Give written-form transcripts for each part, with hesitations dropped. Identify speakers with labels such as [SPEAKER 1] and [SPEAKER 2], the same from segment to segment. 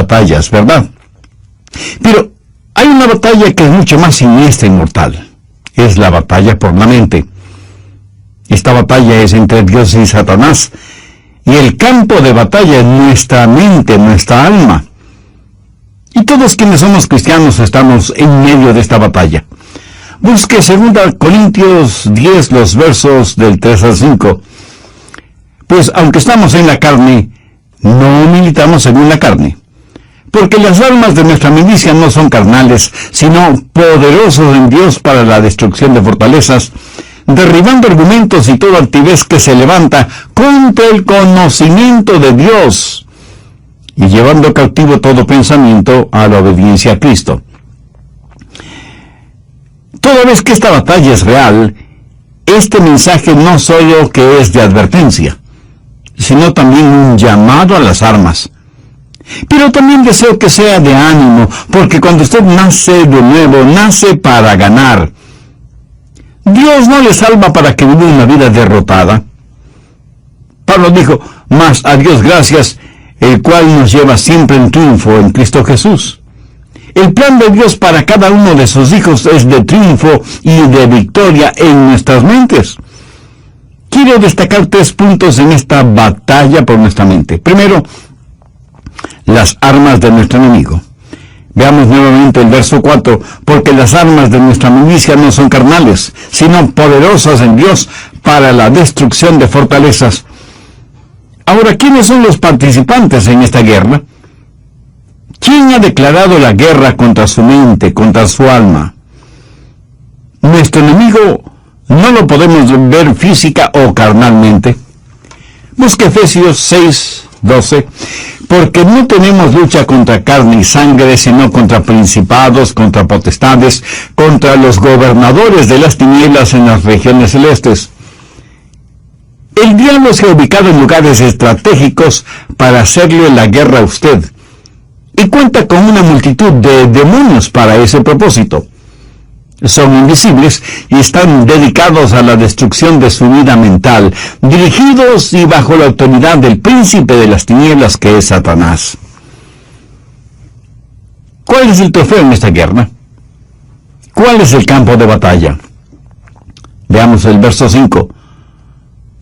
[SPEAKER 1] batallas, ¿verdad? Pero hay una batalla que es mucho más siniestra y mortal. Es la batalla por la mente. Esta batalla es entre Dios y Satanás. Y el campo de batalla es nuestra mente, nuestra alma. Y todos quienes somos cristianos estamos en medio de esta batalla. Busque 2 Corintios 10, los versos del 3 al 5. Pues aunque estamos en la carne, no militamos según la carne. Porque las armas de nuestra milicia no son carnales, sino poderosos en Dios para la destrucción de fortalezas, derribando argumentos y toda altivez que se levanta contra el conocimiento de Dios, y llevando cautivo todo pensamiento a la obediencia a Cristo. Toda vez que esta batalla es real, este mensaje no solo que es de advertencia, sino también un llamado a las armas. Pero también deseo que sea de ánimo, porque cuando usted nace de nuevo, nace para ganar. Dios no le salva para que viva una vida derrotada. Pablo dijo, mas a Dios gracias, el cual nos lleva siempre en triunfo en Cristo Jesús. El plan de Dios para cada uno de sus hijos es de triunfo y de victoria en nuestras mentes. Quiero destacar 3 puntos en esta batalla por nuestra mente. Primero, las armas de nuestro enemigo. Veamos nuevamente el verso 4. Porque las armas de nuestra milicia no son carnales, sino poderosas en Dios para la destrucción de fortalezas. Ahora, ¿quiénes son los participantes en esta guerra? ¿Quién ha declarado la guerra contra su mente, contra su alma? Nuestro enemigo no lo podemos ver física o carnalmente. Busque Efesios 6:12. Porque no tenemos lucha contra carne y sangre, sino contra principados, contra potestades, contra los gobernadores de las tinieblas en las regiones celestes. El diablo se ha ubicado en lugares estratégicos para hacerle la guerra a usted, y cuenta con una multitud de demonios para ese propósito. Son invisibles y están dedicados a la destrucción de su vida mental, dirigidos y bajo la autoridad del príncipe de las tinieblas que es Satanás. ¿Cuál es el trofeo en esta guerra? ¿Cuál es el campo de batalla? Veamos el verso 5.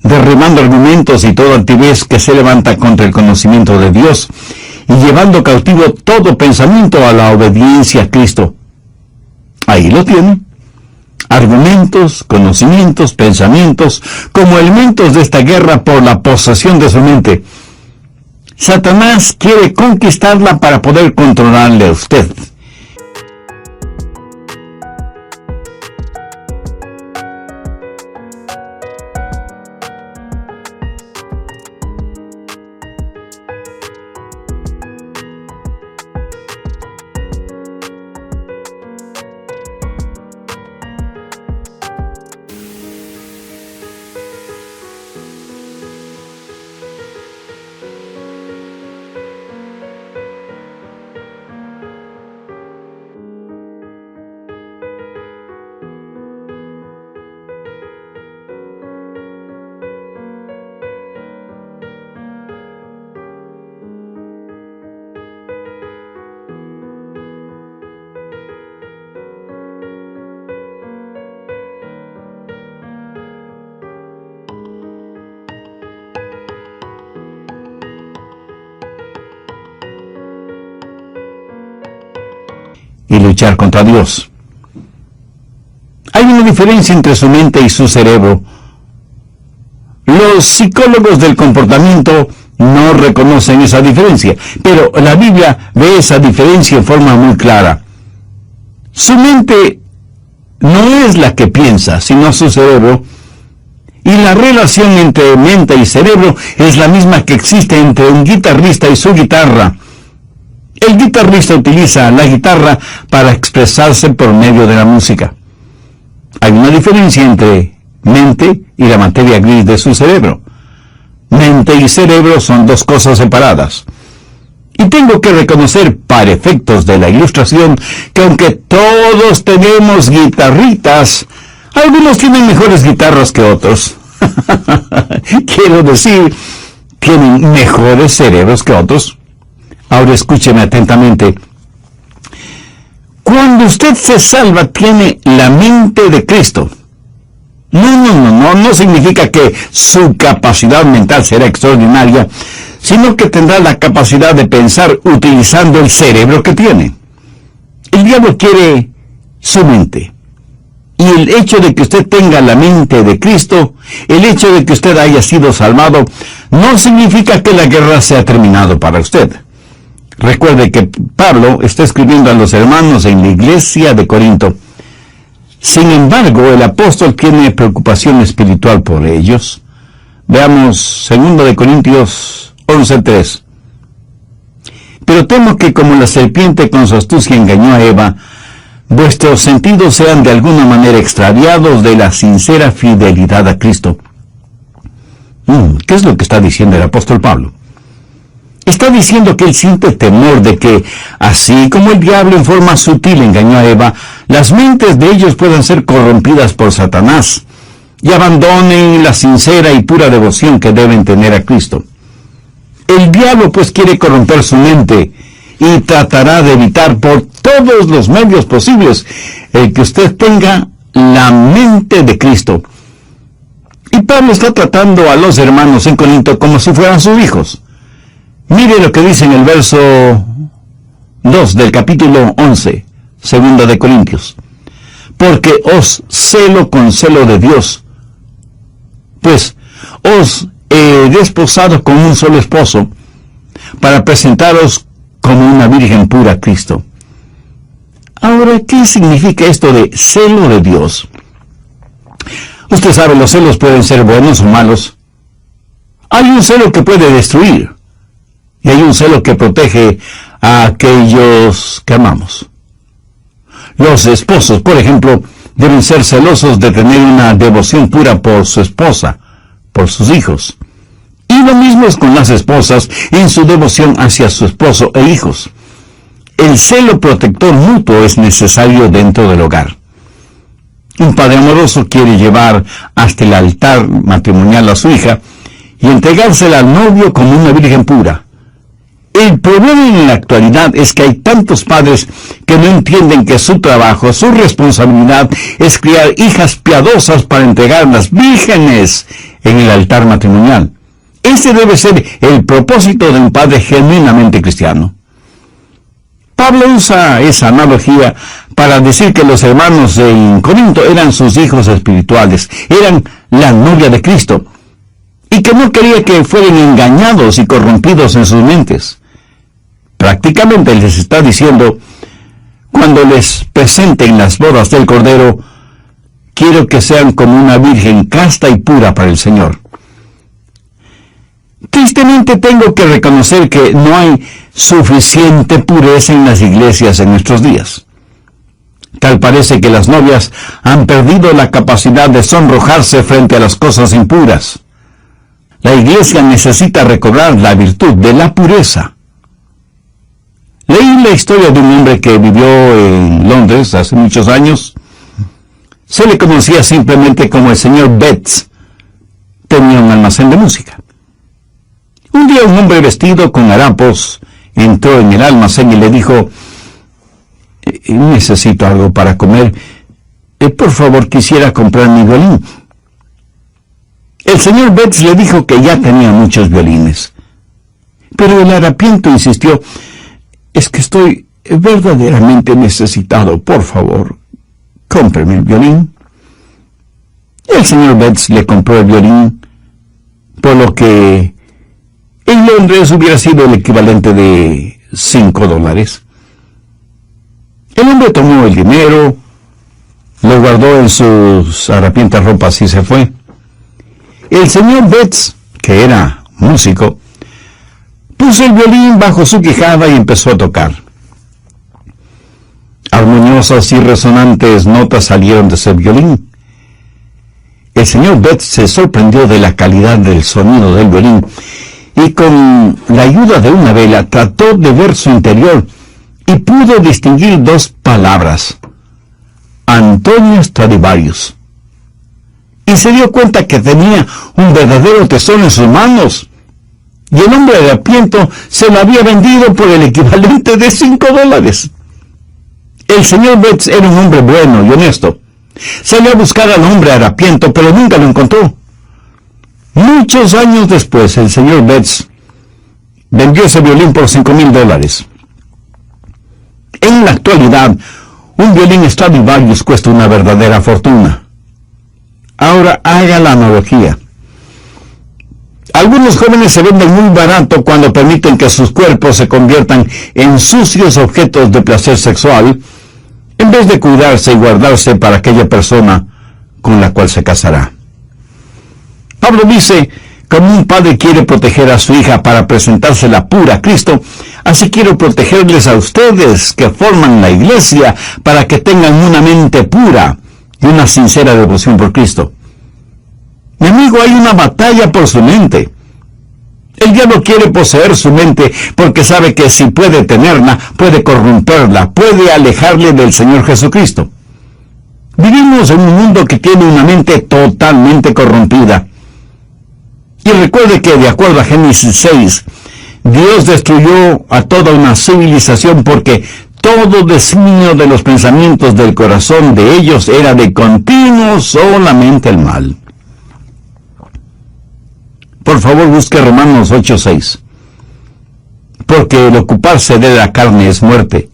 [SPEAKER 1] Derribando argumentos y toda altivez que se levanta contra el conocimiento de Dios, y llevando cautivo todo pensamiento a la obediencia a Cristo. Ahí lo tiene. Argumentos, conocimientos, pensamientos, como elementos de esta guerra por la posesión de su mente. Satanás quiere conquistarla para poder controlarle a usted. Y luchar contra Dios. Hay una diferencia entre su mente y su cerebro. Los psicólogos del comportamiento no reconocen esa diferencia, pero la Biblia ve esa diferencia en forma muy clara. Su mente no es la que piensa, sino su cerebro, y la relación entre mente y cerebro es la misma que existe entre un guitarrista y su guitarra. El guitarrista utiliza la guitarra para expresarse por medio de la música. Hay una diferencia entre mente y la materia gris de su cerebro. Mente y cerebro son dos cosas separadas. Y tengo que reconocer, para efectos de la ilustración, que aunque todos tenemos guitarritas, algunos tienen mejores guitarras que otros. Quiero decir, tienen mejores cerebros que otros. Ahora escúcheme atentamente. Cuando usted se salva, tiene la mente de Cristo. No significa que su capacidad mental será extraordinaria, sino que tendrá la capacidad de pensar utilizando el cerebro que tiene. El diablo quiere su mente. Y el hecho de que usted tenga la mente de Cristo, el hecho de que usted haya sido salvado, no significa que la guerra se ha terminado para usted. Recuerde que Pablo está escribiendo a los hermanos en la iglesia de Corinto. Sin embargo, el apóstol tiene preocupación espiritual por ellos. Veamos 2 Corintios 11:3. Pero temo que como la serpiente con su astucia engañó a Eva, vuestros sentidos sean de alguna manera extraviados de la sincera fidelidad a Cristo. ¿Qué es lo que está diciendo el apóstol Pablo? Está diciendo que él siente temor de que, así como el diablo en forma sutil engañó a Eva, las mentes de ellos puedan ser corrompidas por Satanás y abandonen la sincera y pura devoción que deben tener a Cristo. El diablo pues quiere corromper su mente y tratará de evitar por todos los medios posibles el que usted tenga la mente de Cristo. Y Pablo está tratando a los hermanos en Corinto como si fueran sus hijos. Mire lo que dice en el verso 2 del capítulo 11, 2 Corintios. Porque os celo con celo de Dios, pues os he desposado con un solo esposo, para presentaros como una virgen pura a Cristo. Ahora, ¿qué significa esto de celo de Dios? Usted sabe, los celos pueden ser buenos o malos. Hay un celo que puede destruir, y hay un celo que protege a aquellos que amamos. Los esposos, por ejemplo, deben ser celosos de tener una devoción pura por su esposa, por sus hijos. Y lo mismo es con las esposas en su devoción hacia su esposo e hijos. El celo protector mutuo es necesario dentro del hogar. Un padre amoroso quiere llevar hasta el altar matrimonial a su hija y entregársela al novio como una virgen pura. El problema en la actualidad es que hay tantos padres que no entienden que su trabajo, su responsabilidad es criar hijas piadosas para entregarlas vírgenes en el altar matrimonial. Ese debe ser el propósito de un padre genuinamente cristiano. Pablo usa esa analogía para decir que los hermanos en Corinto eran sus hijos espirituales, eran la novia de Cristo, y que no quería que fueran engañados y corrompidos en sus mentes. Prácticamente les está diciendo, cuando les presenten las bodas del Cordero, quiero que sean como una virgen casta y pura para el Señor. Tristemente tengo que reconocer que no hay suficiente pureza en las iglesias en nuestros días. Tal parece que las novias han perdido la capacidad de sonrojarse frente a las cosas impuras. La iglesia necesita recobrar la virtud de la pureza. Leí la historia de un hombre que vivió en Londres hace muchos años. Se le conocía simplemente como el señor Betts. Tenía un almacén de música. Un día un hombre vestido con harapos entró en el almacén y le dijo, necesito algo para comer. Por favor, quisiera comprar mi violín. El señor Betts le dijo que ya tenía muchos violines. Pero el harapiento insistió, es que estoy verdaderamente necesitado. Por favor, cómpreme el violín. El señor Betts le compró el violín, por lo que en Londres hubiera sido el equivalente de $5. El hombre tomó el dinero, lo guardó en sus harapientas ropas y se fue. El señor Betts, que era músico, puso el violín bajo su quijada y empezó a tocar. Armoniosas y resonantes notas salieron de ese violín. El señor Betts se sorprendió de la calidad del sonido del violín y con la ayuda de una vela trató de ver su interior y pudo distinguir dos palabras: Antonio Stradivarius. Y se dio cuenta que tenía un verdadero tesoro en sus manos. y el hombre harapiento se lo había vendido por el equivalente de $5. El señor Betts era un hombre bueno y honesto. Salió a buscar al hombre harapiento, pero nunca lo encontró. Muchos años después, el señor Betts vendió ese violín por $5,000. En la actualidad, un violín Stradivarius cuesta una verdadera fortuna. Ahora haga la analogía. Algunos jóvenes se venden muy barato cuando permiten que sus cuerpos se conviertan en sucios objetos de placer sexual, en vez de cuidarse y guardarse para aquella persona con la cual se casará. Pablo dice, como un padre quiere proteger a su hija para presentársela pura a Cristo, así quiero protegerles a ustedes que forman la iglesia para que tengan una mente pura y una sincera devoción por Cristo. Mi amigo, hay una batalla por su mente. El diablo quiere poseer su mente porque sabe que si puede tenerla, puede corromperla, puede alejarle del Señor Jesucristo. Vivimos en un mundo que tiene una mente totalmente corrompida. Y recuerde que, de acuerdo a Génesis 6, Dios destruyó a toda una civilización porque todo designio de los pensamientos del corazón de ellos era de continuo solamente el mal. Por favor, busque Romanos 8:6. Porque el ocuparse de la carne es muerte,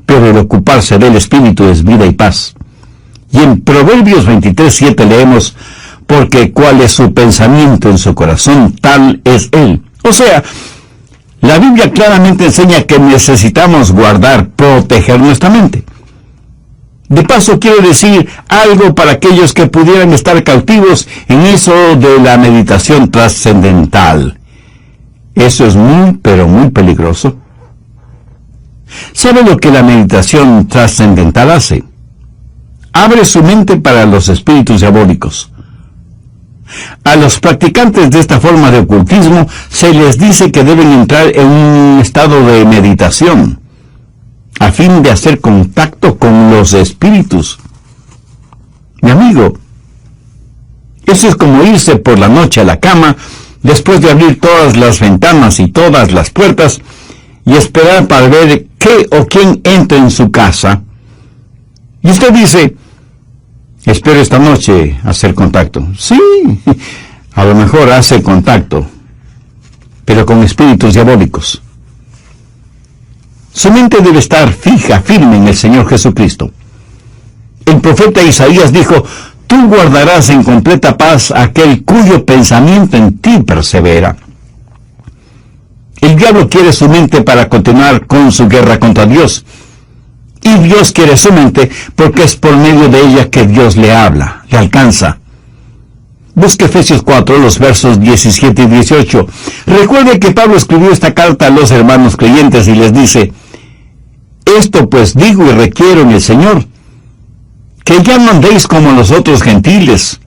[SPEAKER 1] pero el ocuparse del Espíritu es vida y paz. Y en Proverbios 23:7 leemos, porque cuál es su pensamiento en su corazón, tal es él. O sea, la Biblia claramente enseña que necesitamos guardar, proteger nuestra mente. De paso, quiero decir algo para aquellos que pudieran estar cautivos en eso de la meditación trascendental. Eso es muy, pero muy peligroso. ¿Sabe lo que la meditación trascendental hace? Abre su mente para los espíritus diabólicos. A los practicantes de esta forma de ocultismo se les dice que deben entrar en un estado de meditación, a fin de hacer contacto con los espíritus. Mi amigo, eso es como irse por la noche a la cama, después de abrir todas las ventanas y todas las puertas, y esperar para ver qué o quién entra en su casa. Y usted dice, espero esta noche hacer contacto. Sí, a lo mejor hace contacto, pero con espíritus diabólicos. Su mente debe estar fija, firme en el Señor Jesucristo. El profeta Isaías dijo, tú guardarás en completa paz aquel cuyo pensamiento en ti persevera. El diablo quiere su mente para continuar con su guerra contra Dios. Y Dios quiere su mente porque es por medio de ella que Dios le habla, le alcanza. Busque Efesios 4, los versos 17 y 18. Recuerde que Pablo escribió esta carta a los hermanos creyentes y les dice, esto pues digo y requiero en el Señor, que ya no andéis como los otros gentiles,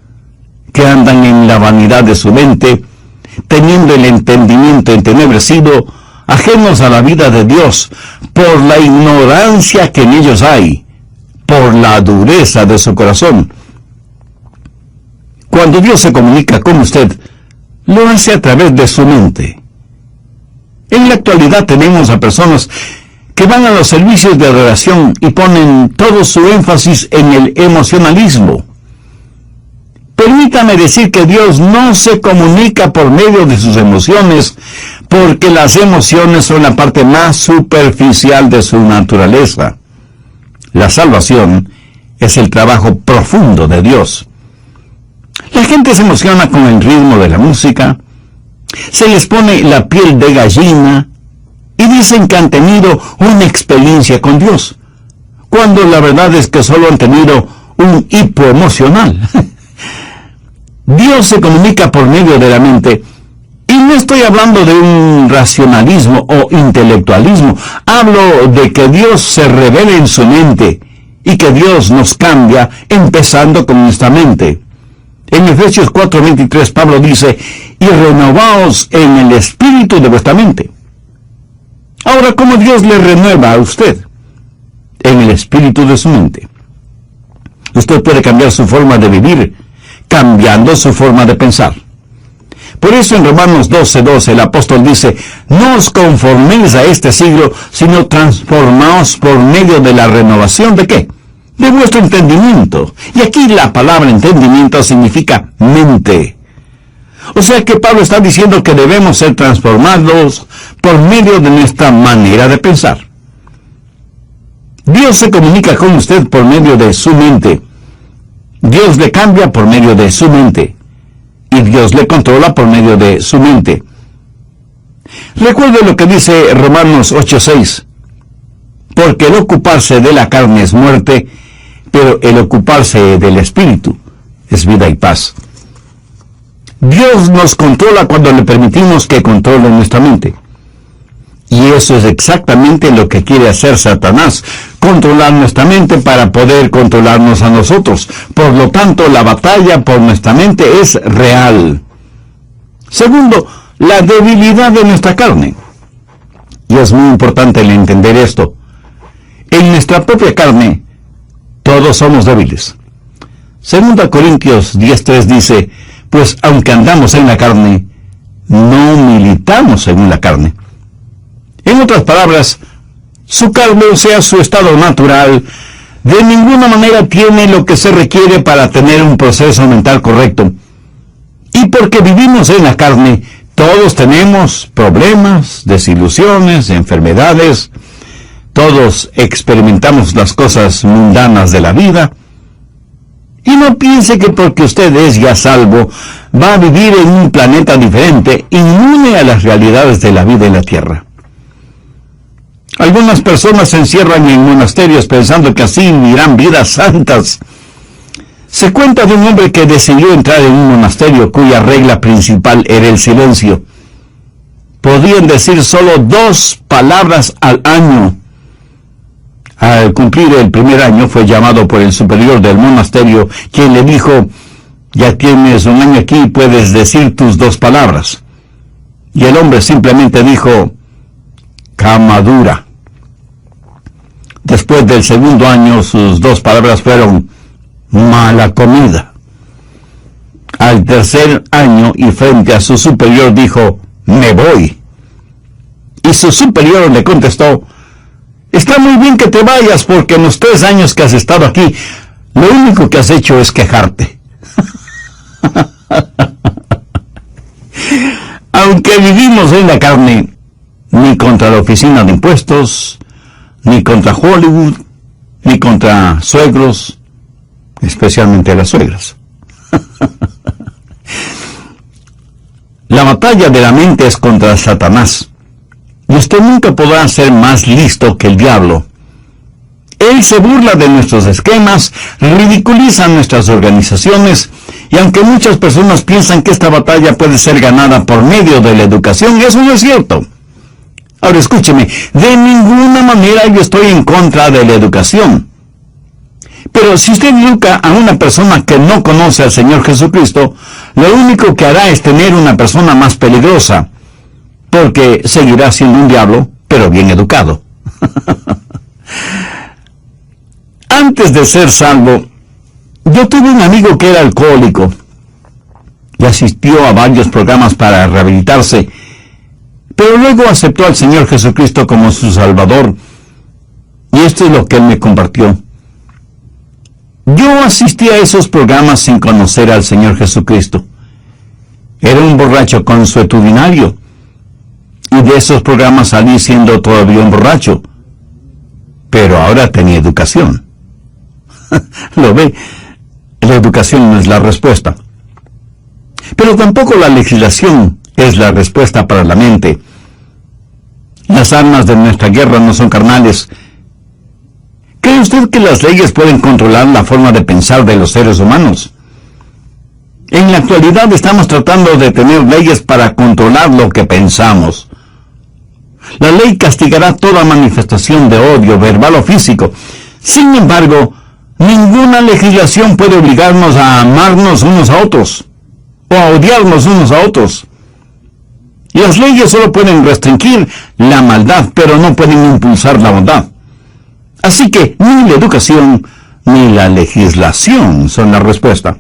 [SPEAKER 1] que andan en la vanidad de su mente, teniendo el entendimiento entenebrecido, ajenos a la vida de Dios, por la ignorancia que en ellos hay, por la dureza de su corazón. Cuando Dios se comunica con usted, lo hace a través de su mente. En la actualidad tenemos a personas que van a los servicios de adoración y ponen todo su énfasis en el emocionalismo. Permítame decir que Dios no se comunica por medio de sus emociones, porque las emociones son la parte más superficial de su naturaleza. La salvación es el trabajo profundo de Dios. La gente se emociona con el ritmo de la música, se les pone la piel de gallina y dicen que han tenido una experiencia con Dios, cuando la verdad es que solo han tenido un hipo emocional. Dios se comunica por medio de la mente, y no estoy hablando de un racionalismo o intelectualismo, hablo de que Dios se revela en su mente, y que Dios nos cambia, empezando con nuestra mente. En Efesios 4:23 Pablo dice, y renovaos en el espíritu de vuestra mente. Ahora, ¿cómo Dios le renueva a usted? En el espíritu de su mente. Usted puede cambiar su forma de vivir, cambiando su forma de pensar. Por eso en Romanos 12:12 el apóstol dice: no os conforméis a este siglo, sino transformaos por medio de la renovación ¿de qué? De vuestro entendimiento. Y aquí la palabra entendimiento significa mente. O sea que Pablo está diciendo que debemos ser transformados por medio de nuestra manera de pensar. Dios se comunica con usted por medio de su mente. Dios le cambia por medio de su mente. Y Dios le controla por medio de su mente. Recuerde lo que dice Romanos 8:6. Porque el ocuparse de la carne es muerte, pero el ocuparse del Espíritu es vida y paz. Dios nos controla cuando le permitimos que controle nuestra mente. Y eso es exactamente lo que quiere hacer Satanás, controlar nuestra mente para poder controlarnos a nosotros. Por lo tanto, la batalla por nuestra mente es real. Segundo, la debilidad de nuestra carne. Y es muy importante el entender esto. En nuestra propia carne, todos somos débiles. 2 Corintios 10:3 dice: pues aunque andamos en la carne, no militamos según la carne. En otras palabras, su carne, o sea, su estado natural, de ninguna manera tiene lo que se requiere para tener un proceso mental correcto. Y porque vivimos en la carne, todos tenemos problemas, desilusiones, enfermedades. Todos experimentamos las cosas mundanas de la vida. Y no piense que porque usted es ya salvo, va a vivir en un planeta diferente, inmune a las realidades de la vida en la tierra. Algunas personas se encierran en monasterios pensando que así vivirán vidas santas. Se cuenta de un hombre que decidió entrar en un monasterio cuya regla principal era el silencio. Podían decir solo 2 palabras al año. Al cumplir el primer año fue llamado por el superior del monasterio, quien le dijo: ya tienes un año aquí, puedes decir tus 2 palabras. Y el hombre simplemente dijo: cama dura. Después del segundo año, sus 2 palabras fueron: mala comida. Al tercer año, y frente a su superior, dijo: me voy. Y su superior le contestó: está muy bien que te vayas, porque en los 3 años que has estado aquí, lo único que has hecho es quejarte. Aunque vivimos en la carne, ni contra la oficina de impuestos, ni contra Hollywood, ni contra suegros, especialmente las suegras. La batalla de la mente es contra Satanás. Y usted nunca podrá ser más listo que el diablo. Él se burla de nuestros esquemas, ridiculiza nuestras organizaciones, y aunque muchas personas piensan que esta batalla puede ser ganada por medio de la educación, eso no es cierto. Ahora escúcheme, de ninguna manera yo estoy en contra de la educación. Pero si usted educa a una persona que no conoce al Señor Jesucristo, lo único que hará es tener una persona más peligrosa, porque seguirá siendo un diablo, pero bien educado. Antes de ser salvo, yo tuve un amigo que era alcohólico y asistió a varios programas para rehabilitarse, pero luego aceptó al Señor Jesucristo como su Salvador, y esto es lo que él me compartió. Yo asistí a esos programas sin conocer al Señor Jesucristo. Era un borracho consuetudinario, y de esos programas salí siendo todavía un borracho, pero ahora tenía educación. ¿Lo ve? La educación no es la respuesta. Pero tampoco la legislación es la respuesta para la mente. Las armas de nuestra guerra no son carnales. ¿Cree usted que las leyes pueden controlar la forma de pensar de los seres humanos? En la actualidad estamos tratando de tener leyes para controlar lo que pensamos. La ley castigará toda manifestación de odio, verbal o físico. Sin embargo, ninguna legislación puede obligarnos a amarnos unos a otros, o a odiarnos unos a otros. Las leyes solo pueden restringir la maldad, pero no pueden impulsar la bondad. Así que ni la educación ni la legislación son la respuesta.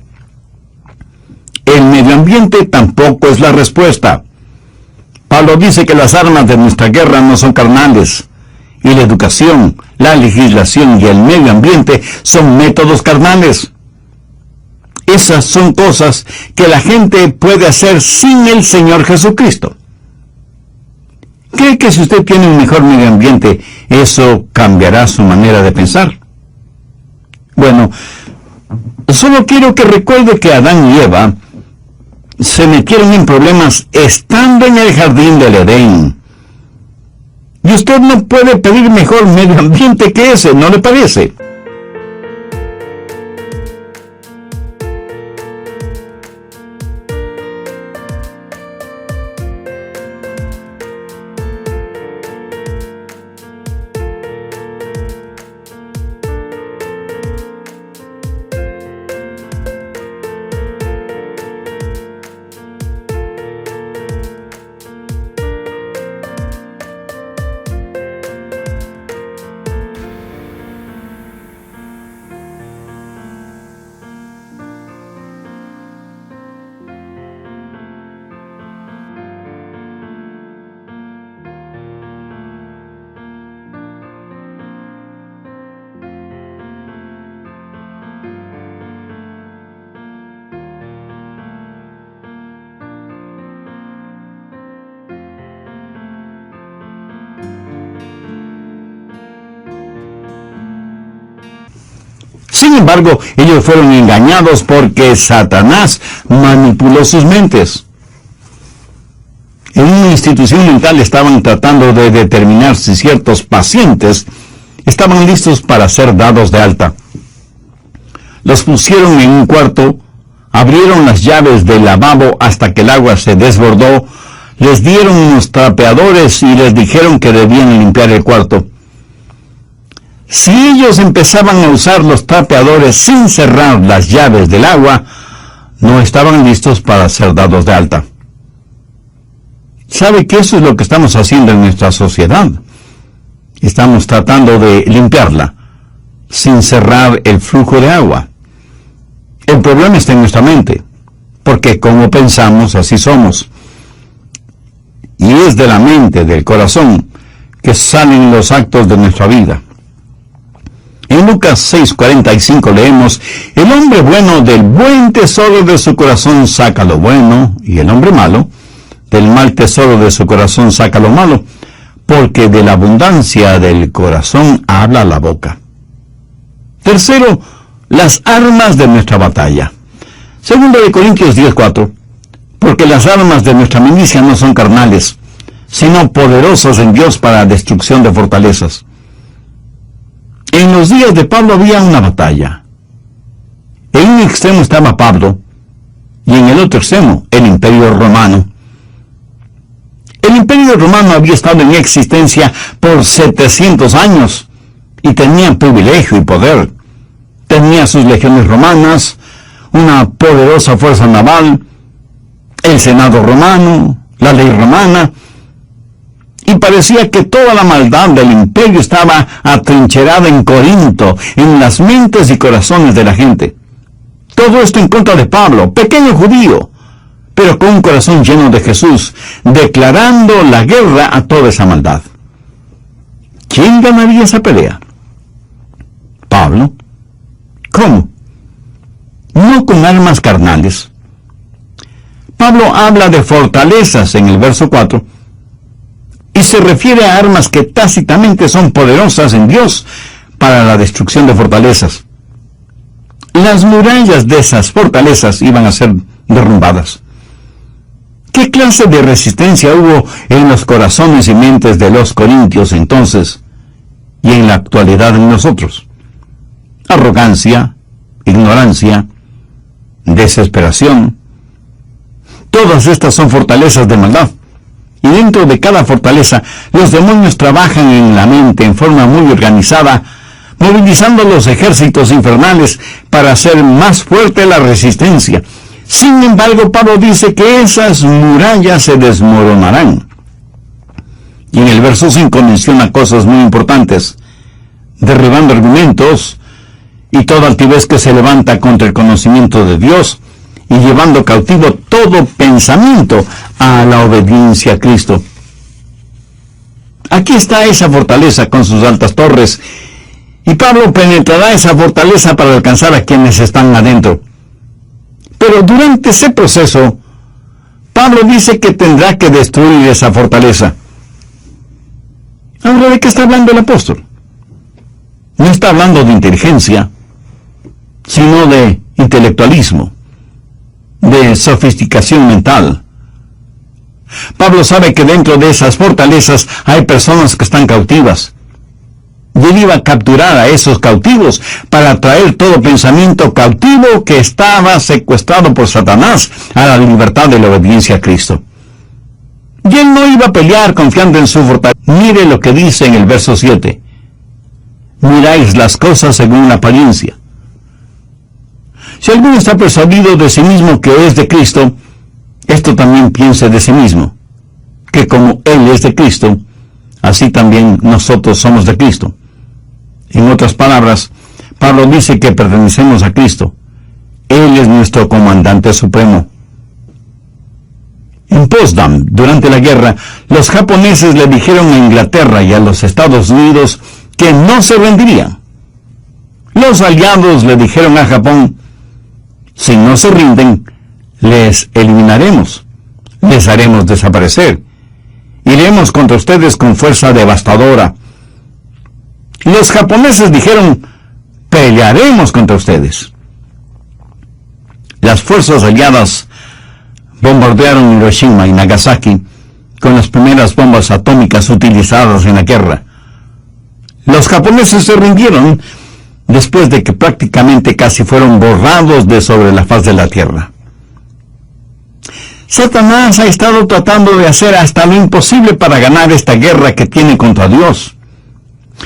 [SPEAKER 1] El medio ambiente tampoco es la respuesta. Pablo dice que las armas de nuestra guerra no son carnales, y la educación, la legislación y el medio ambiente son métodos carnales. Esas son cosas que la gente puede hacer sin el Señor Jesucristo. ¿Cree que si usted tiene un mejor medio ambiente, eso cambiará su manera de pensar? Bueno, solo quiero que recuerde que Adán y Eva se metieron en problemas estando en el jardín del Edén. Y usted no puede pedir mejor medio ambiente que ese, ¿no le parece? Sin embargo, ellos fueron engañados porque Satanás manipuló sus mentes. En una institución mental estaban tratando de determinar si ciertos pacientes estaban listos para ser dados de alta. Los pusieron en un cuarto, abrieron las llaves del lavabo hasta que el agua se desbordó, les dieron unos trapeadores y les dijeron que debían limpiar el cuarto. Si ellos empezaban a usar los trapeadores sin cerrar las llaves del agua, no estaban listos para ser dados de alta. ¿Sabe que eso es lo que estamos haciendo en nuestra sociedad? Estamos tratando de limpiarla, sin cerrar el flujo de agua. El problema está en nuestra mente, porque como pensamos, así somos. Y es de la mente, del corazón, que salen los actos de nuestra vida. En Lucas 6:45 leemos: el hombre bueno del buen tesoro de su corazón saca lo bueno, y el hombre malo del mal tesoro de su corazón saca lo malo, porque de la abundancia del corazón habla la boca. Tercero, las armas de nuestra batalla. Segundo de Corintios 10:4, porque las armas de nuestra milicia no son carnales, sino poderosas en Dios para destrucción de fortalezas. En los días de Pablo había una batalla. En un extremo estaba Pablo, y en el otro extremo, el Imperio Romano. El Imperio Romano había estado en existencia por 700 años, y tenía privilegio y poder. Tenía sus legiones romanas, una poderosa fuerza naval, el Senado romano, la ley romana, y parecía que toda la maldad del imperio estaba atrincherada en Corinto, en las mentes y corazones de la gente. Todo esto en contra de Pablo, pequeño judío, pero con un corazón lleno de Jesús, declarando la guerra a toda esa maldad. ¿Quién ganaría esa pelea? Pablo. ¿Cómo? No con armas carnales. Pablo habla de fortalezas en el verso 4, y se refiere a armas que tácitamente son poderosas en Dios para la destrucción de fortalezas. Las murallas de esas fortalezas iban a ser derrumbadas. ¿Qué clase de resistencia hubo en los corazones y mentes de los corintios entonces y en la actualidad en nosotros? Arrogancia, ignorancia, desesperación. Todas estas son fortalezas de maldad. Y dentro de cada fortaleza, los demonios trabajan en la mente en forma muy organizada, movilizando los ejércitos infernales para hacer más fuerte la resistencia. Sin embargo, Pablo dice que esas murallas se desmoronarán. Y en el verso 5 menciona cosas muy importantes: derribando argumentos y toda altivez que se levanta contra el conocimiento de Dios, y llevando cautivo todo pensamiento a la obediencia a Cristo. Aquí está esa fortaleza con sus altas torres, y Pablo penetrará esa fortaleza para alcanzar a quienes están adentro. Pero durante ese proceso, Pablo dice que tendrá que destruir esa fortaleza. Ahora, ¿de qué está hablando el apóstol? No está hablando de inteligencia, sino de intelectualismo, de sofisticación mental. Pablo sabe que dentro de esas fortalezas hay personas que están cautivas. Y él iba a capturar a esos cautivos para traer todo pensamiento cautivo que estaba secuestrado por Satanás a la libertad de la obediencia a Cristo. Y él no iba a pelear confiando en su fortaleza. Mire lo que dice en el verso 7. Miráis las cosas según la apariencia. Si alguno está persuadido de sí mismo que es de Cristo, esto también piense de sí mismo, que como Él es de Cristo, así también nosotros somos de Cristo. En otras palabras, Pablo dice que pertenecemos a Cristo. Él es nuestro comandante supremo. En Potsdam, durante la guerra, los japoneses le dijeron a Inglaterra y a los Estados Unidos que no se rendirían. Los aliados le dijeron a Japón: si no se rinden, les eliminaremos, les haremos desaparecer, iremos contra ustedes con fuerza devastadora. Los japoneses dijeron: pelearemos contra ustedes. Las fuerzas aliadas bombardearon Hiroshima y Nagasaki con las primeras bombas atómicas utilizadas en la guerra. Los japoneses se rindieron después de que prácticamente casi fueron borrados de sobre la faz de la tierra. Satanás ha estado tratando de hacer hasta lo imposible para ganar esta guerra que tiene contra Dios.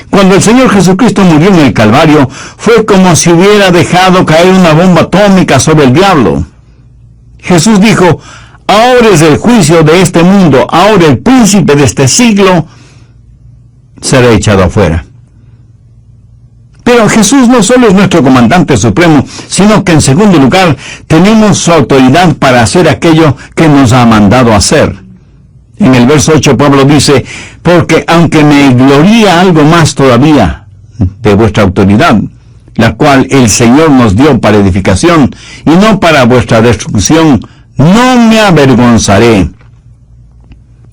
[SPEAKER 1] Cuando el Señor Jesucristo murió en el Calvario, fue como si hubiera dejado caer una bomba atómica sobre el diablo. Jesús dijo: ahora es el juicio de este mundo, ahora el príncipe de este siglo será echado afuera. Pero Jesús no solo es nuestro comandante supremo, sino que en segundo lugar tenemos su autoridad para hacer aquello que nos ha mandado hacer. En el verso 8 Pablo dice: porque aunque me gloría algo más todavía de vuestra autoridad, la cual el Señor nos dio para edificación y no para vuestra destrucción, no me avergonzaré.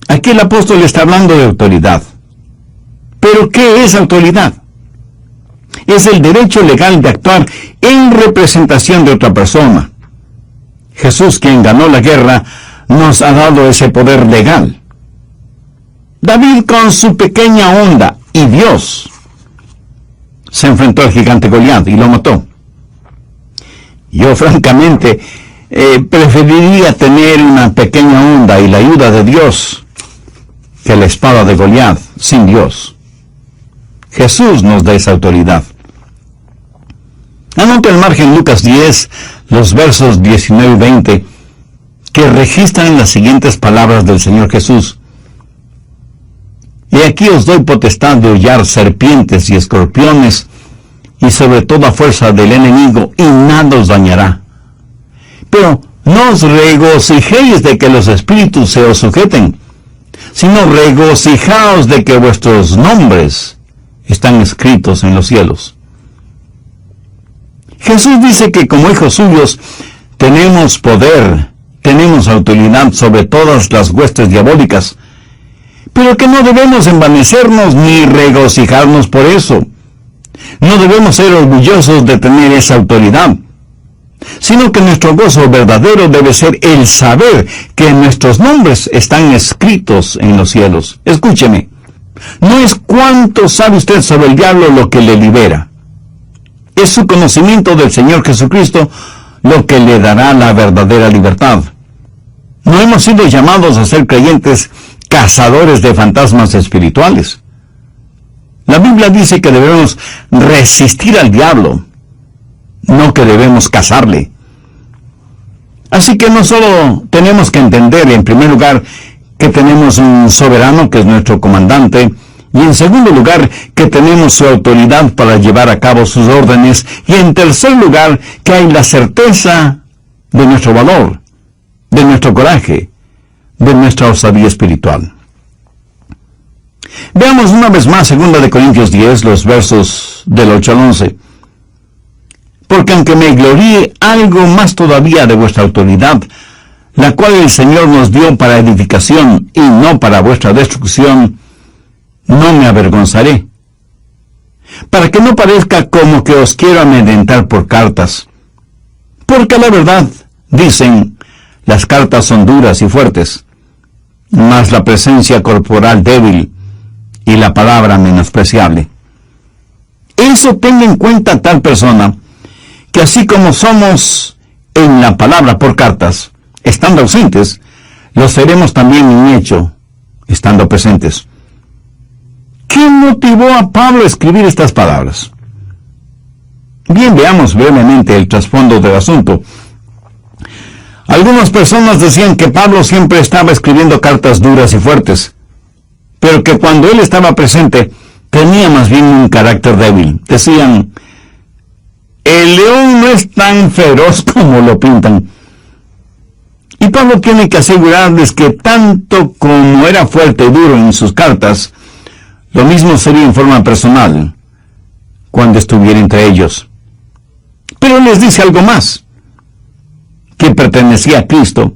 [SPEAKER 1] Aquí el apóstol está hablando de autoridad. ¿Pero qué es autoridad? Es el derecho legal de actuar en representación de otra persona. Jesús, quien ganó la guerra, nos ha dado ese poder legal. David, con su pequeña onda, y Dios, se enfrentó al gigante Goliat y lo mató. Yo, francamente, preferiría tener una pequeña onda y la ayuda de Dios que la espada de Goliat sin Dios. Jesús nos da esa autoridad. Anota el margen Lucas 10, los versos 19 y 20, que registran las siguientes palabras del Señor Jesús. Y aquí os doy potestad de hollar serpientes y escorpiones, y sobre toda fuerza del enemigo, y nada os dañará. Pero no os regocijéis de que los espíritus se os sujeten, sino regocijaos de que vuestros nombres están escritos en los cielos. Jesús dice que como hijos suyos tenemos poder, tenemos autoridad sobre todas las huestes diabólicas, pero que no debemos envanecernos ni regocijarnos por eso. No debemos ser orgullosos de tener esa autoridad, sino que nuestro gozo verdadero debe ser el saber que nuestros nombres están escritos en los cielos. Escúcheme, no es cuánto sabe usted sobre el diablo lo que le libera. Es su conocimiento del Señor Jesucristo lo que le dará la verdadera libertad. No hemos sido llamados a ser creyentes cazadores de fantasmas espirituales. La Biblia dice que debemos resistir al diablo, no que debemos cazarle. Así que no solo tenemos que entender, en primer lugar, que tenemos un soberano que es nuestro comandante, y en segundo lugar, que tenemos su autoridad para llevar a cabo sus órdenes, y en tercer lugar, que hay la certeza de nuestro valor, de nuestro coraje, de nuestra osadía espiritual. Veamos una vez más 2 Corintios 10, los versos del 8 al 11. Porque aunque me gloríe algo más todavía de vuestra autoridad, la cual el Señor nos dio para edificación y no para vuestra destrucción, no me avergonzaré, para que no parezca como que os quiero amedrentar por cartas. Porque la verdad, dicen, las cartas son duras y fuertes, mas la presencia corporal débil y la palabra menospreciable. Eso tenga en cuenta tal persona, que así como somos en la palabra por cartas, estando ausentes, lo seremos también en hecho, estando presentes. ¿Qué motivó a Pablo a escribir estas palabras? Bien, veamos brevemente el trasfondo del asunto. Algunas personas decían que Pablo siempre estaba escribiendo cartas duras y fuertes, pero que cuando él estaba presente, tenía más bien un carácter débil. Decían, el león no es tan feroz como lo pintan. Y Pablo tiene que asegurarles que tanto como era fuerte y duro en sus cartas, lo mismo sería en forma personal, cuando estuviera entre ellos. Pero les dice algo más, que pertenecía a Cristo,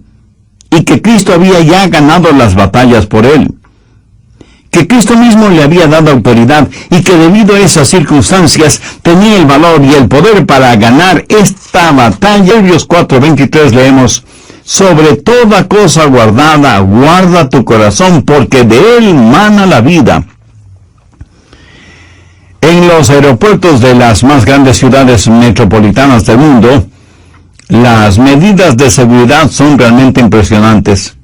[SPEAKER 1] y que Cristo había ya ganado las batallas por él, que Cristo mismo le había dado autoridad, y que debido a esas circunstancias tenía el valor y el poder para ganar esta batalla. En Proverbios 4:23 leemos, sobre toda cosa guardada, guarda tu corazón, porque de él mana la vida. En los aeropuertos de las más grandes ciudades metropolitanas del mundo, las medidas de seguridad son realmente impresionantes.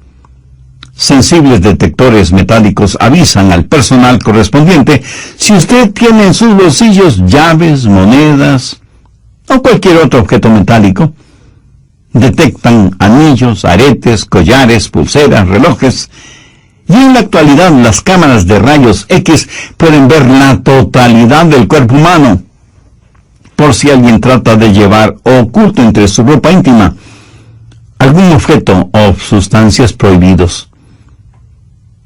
[SPEAKER 1] Sensibles detectores metálicos avisan al personal correspondiente si usted tiene en sus bolsillos llaves, monedas o cualquier otro objeto metálico. Detectan anillos, aretes, collares, pulseras, relojes. Y en la actualidad las cámaras de rayos X pueden ver la totalidad del cuerpo humano, por si alguien trata de llevar oculto entre su ropa íntima algún objeto o sustancias prohibidos.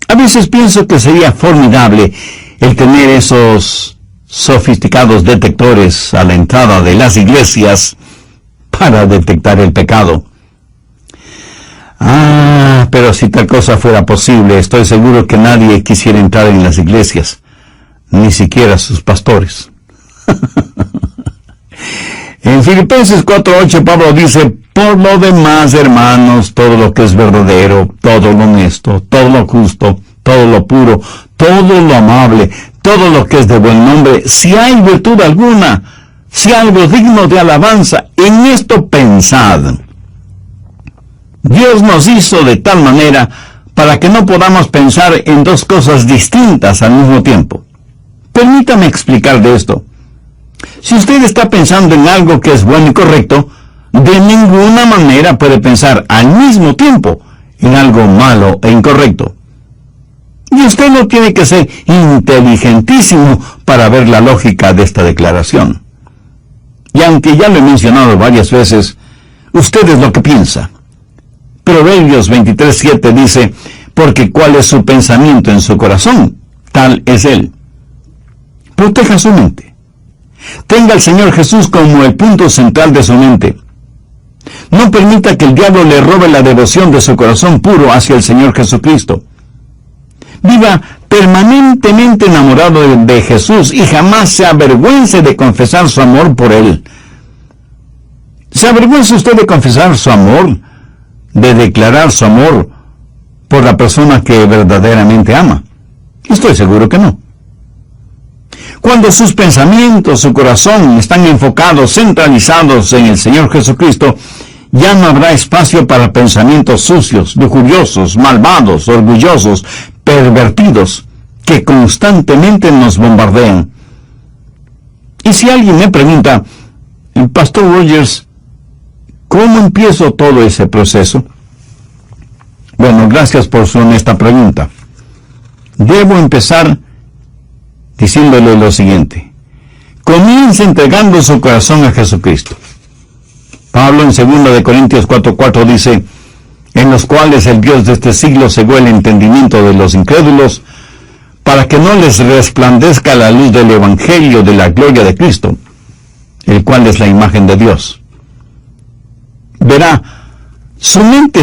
[SPEAKER 1] A veces pienso que sería formidable el tener esos sofisticados detectores a la entrada de las iglesias para detectar el pecado. Pero si tal cosa fuera posible, estoy seguro que nadie quisiera entrar en las iglesias, ni siquiera sus pastores. En Filipenses 4:8 Pablo dice, por lo demás, hermanos, todo lo que es verdadero, todo lo honesto, todo lo justo, todo lo puro, todo lo amable, todo lo que es de buen nombre, si hay virtud alguna, si algo digno de alabanza, en esto pensad. Dios nos hizo de tal manera para que no podamos pensar en dos cosas distintas al mismo tiempo. Permítame explicar de esto. Si usted está pensando en algo que es bueno y correcto, de ninguna manera puede pensar al mismo tiempo en algo malo e incorrecto. Y usted no tiene que ser inteligentísimo para ver la lógica de esta declaración. Y aunque ya lo he mencionado varias veces, usted es lo que piensa. Proverbios 23:7 dice, porque cuál es su pensamiento en su corazón, tal es él. Proteja su mente. Tenga al Señor Jesús como el punto central de su mente. No permita que el diablo le robe la devoción de su corazón puro hacia el Señor Jesucristo. Viva permanentemente enamorado de Jesús y jamás se avergüence de confesar su amor por Él. ¿Se avergüenza usted de confesar su amor, de declarar su amor por la persona que verdaderamente ama? Estoy seguro que no. Cuando sus pensamientos, su corazón están enfocados, centralizados en el Señor Jesucristo, ya no habrá espacio para pensamientos sucios, lujuriosos, malvados, orgullosos, pervertidos, que constantemente nos bombardean. Y si alguien me pregunta, Pastor Rogers, ¿cómo empiezo todo ese proceso? Bueno, gracias por su honesta pregunta. Debo empezar diciéndole lo siguiente. Comience entregando su corazón a Jesucristo. Pablo en 2 Corintios 4:4 dice, en los cuales el Dios de este siglo cegó el entendimiento de los incrédulos, para que no les resplandezca la luz del Evangelio de la gloria de Cristo, el cual es la imagen de Dios. Verá, su mente